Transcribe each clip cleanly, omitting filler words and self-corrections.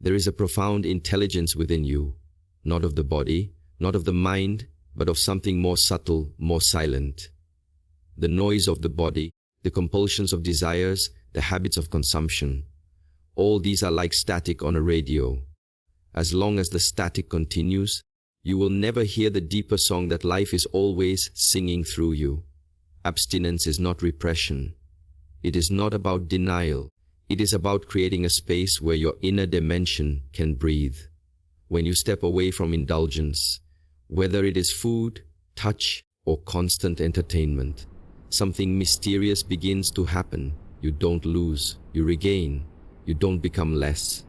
There is a profound intelligence within you, not of the body, not of the mind, but of something more subtle, more silent. The noise of the body, the compulsions of desires, the habits of consumption, all these are like static on a radio. As long as the static continues, you will never hear the deeper song that life is always singing through you. Abstinence is not repression. It is not about denial. It is about creating a space where your inner dimension can breathe. When you step away from indulgence, whether it is food, touch, or constant entertainment, something mysterious begins to happen. You don't lose, you regain. You don't become less,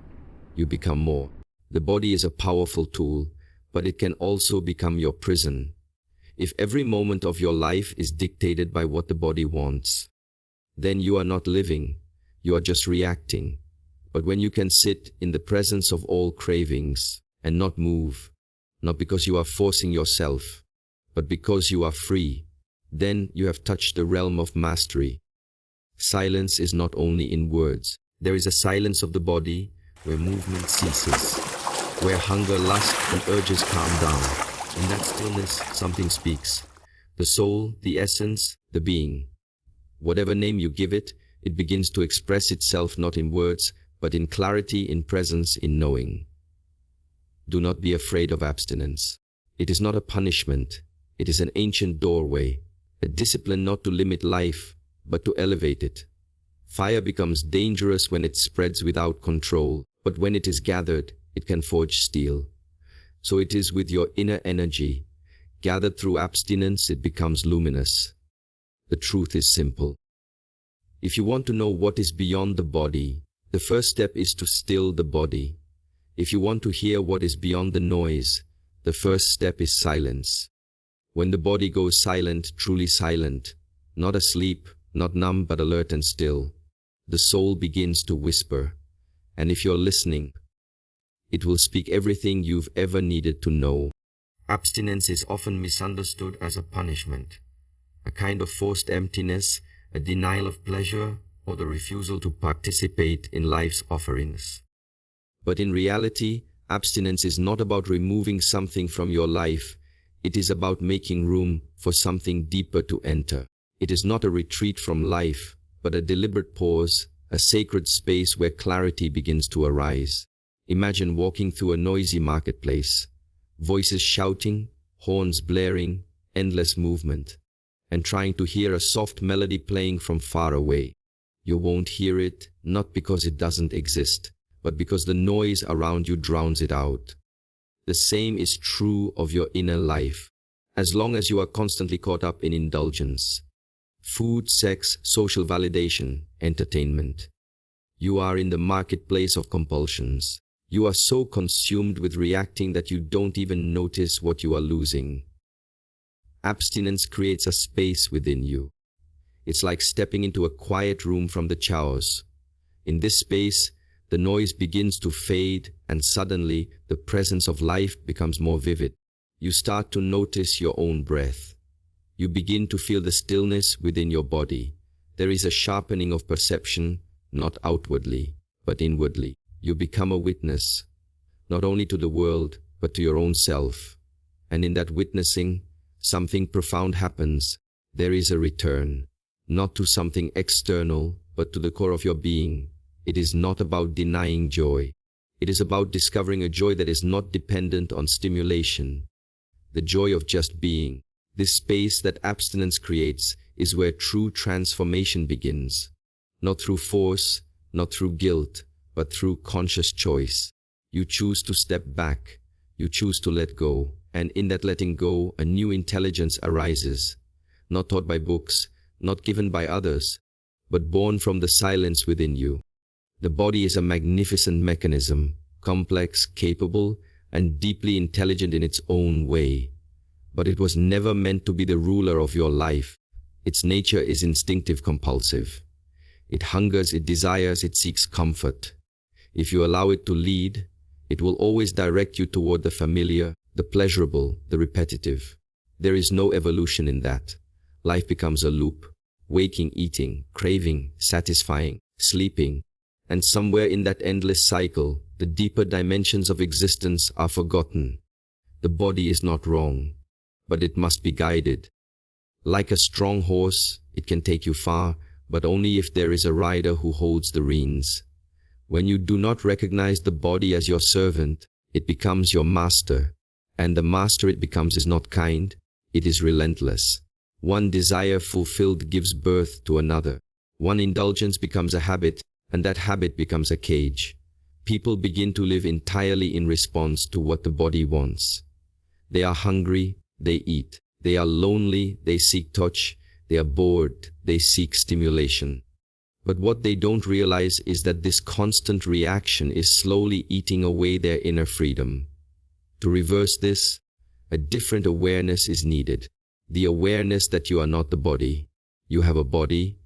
you become more. The body is a powerful tool, but it can also become your prison. If every moment of your life is dictated by what the body wants, then you are not living, you are just reacting. But when you can sit in the presence of all cravings and not move, not because you are forcing yourself, but because you are free, then you have touched the realm of mastery. Silence is not only in words. There is a silence of the body where movement ceases, where hunger, lust, and urges calm down. In that stillness, something speaks. The soul, the essence, the being. Whatever name you give it, it begins to express itself not in words, but in clarity, in presence, in knowing. Do not be afraid of abstinence. It is not a punishment. It is an ancient doorway, a discipline not to limit life, but to elevate it. Fire becomes dangerous when it spreads without control, but when it is gathered, it can forge steel. So it is with your inner energy. Gathered through abstinence, it becomes luminous. The truth is simple. If you want to know what is beyond the body, the first step is to still the body. If you want to hear what is beyond the noise, the first step is silence. When the body goes silent, truly silent, not asleep, not numb but alert and still, the soul begins to whisper, and if you're listening, it will speak everything you've ever needed to know. Abstinence is often misunderstood as a punishment, a kind of forced emptiness, a denial of pleasure, or the refusal to participate in life's offerings. But in reality, abstinence is not about removing something from your life. It is about making room for something deeper to enter. It is not a retreat from life, but a deliberate pause, a sacred space where clarity begins to arise. Imagine walking through a noisy marketplace, voices shouting, horns blaring, endless movement, and trying to hear a soft melody playing from far away. You won't hear it, not because it doesn't exist, but because the noise around you drowns it out. The same is true of your inner life. As long as you are constantly caught up in indulgence, food, sex, social validation, entertainment, you are in the marketplace of compulsions. You are so consumed with reacting that you don't even notice what you are losing. Abstinence creates a space within you. It's like stepping into a quiet room from the chaos. In this space, the noise begins to fade, and suddenly the presence of life becomes more vivid. You start to notice your own breath. You begin to feel the stillness within your body. There is a sharpening of perception, not outwardly, but inwardly. You become a witness, not only to the world, but to your own self. And in that witnessing, something profound happens. There is a return, not to something external, but to the core of your being. It is not about denying joy. It is about discovering a joy that is not dependent on stimulation. The joy of just being. This space that abstinence creates is where true transformation begins. Not through force, not through guilt, but through conscious choice. You choose to step back. You choose to let go. And in that letting go, a new intelligence arises. Not taught by books, not given by others, but born from the silence within you. The body is a magnificent mechanism, complex, capable, and deeply intelligent in its own way. But it was never meant to be the ruler of your life. Its nature is instinctive, compulsive. It hungers, it desires, it seeks comfort. If you allow it to lead, it will always direct you toward the familiar, the pleasurable, the repetitive. There is no evolution in that. Life becomes a loop, waking, eating, craving, satisfying, sleeping, and somewhere in that endless cycle, the The deeper dimensions of existence are forgotten. The body is not wrong, but it must be guided. Like a strong horse, it can take you far, but only if there is a rider who holds the reins. When you do not recognize the body as your servant, it becomes your master, and the master it becomes is not kind, it is relentless. One desire fulfilled gives birth to another. One indulgence becomes a habit, and that habit becomes a cage. People begin to live entirely in response to what the body wants. They are hungry, they eat. They are lonely, they seek touch. They are bored, they seek stimulation. But what they don't realize is that this constant reaction is slowly eating away their inner freedom. To reverse this, a different awareness is needed. The awareness that you are not the body. You have a body.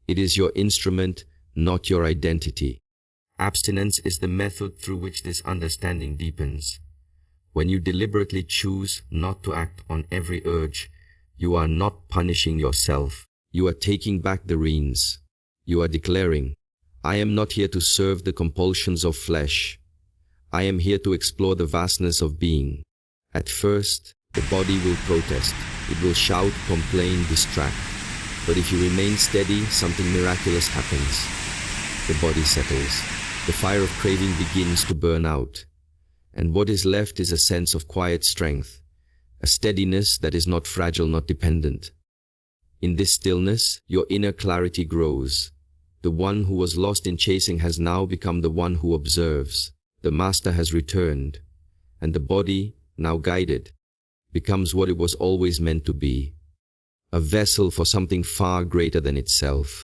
It is your instrument, not your identity. Abstinence is the method through which this understanding deepens. When you deliberately choose not to act on every urge, you are not punishing yourself. You are taking back the reins. You are declaring, I am not here to serve the compulsions of flesh. I am here to explore the vastness of being. At first, the body will protest. It will shout, complain, distract. But if you remain steady, something miraculous happens. The body settles. The fire of craving begins to burn out. And what is left is a sense of quiet strength, a steadiness that is not fragile, not dependent. In this stillness, your inner clarity grows. The one who was lost in chasing has now become the one who observes. The master has returned, and the body, now guided, becomes what it was always meant to be, a vessel for something far greater than itself.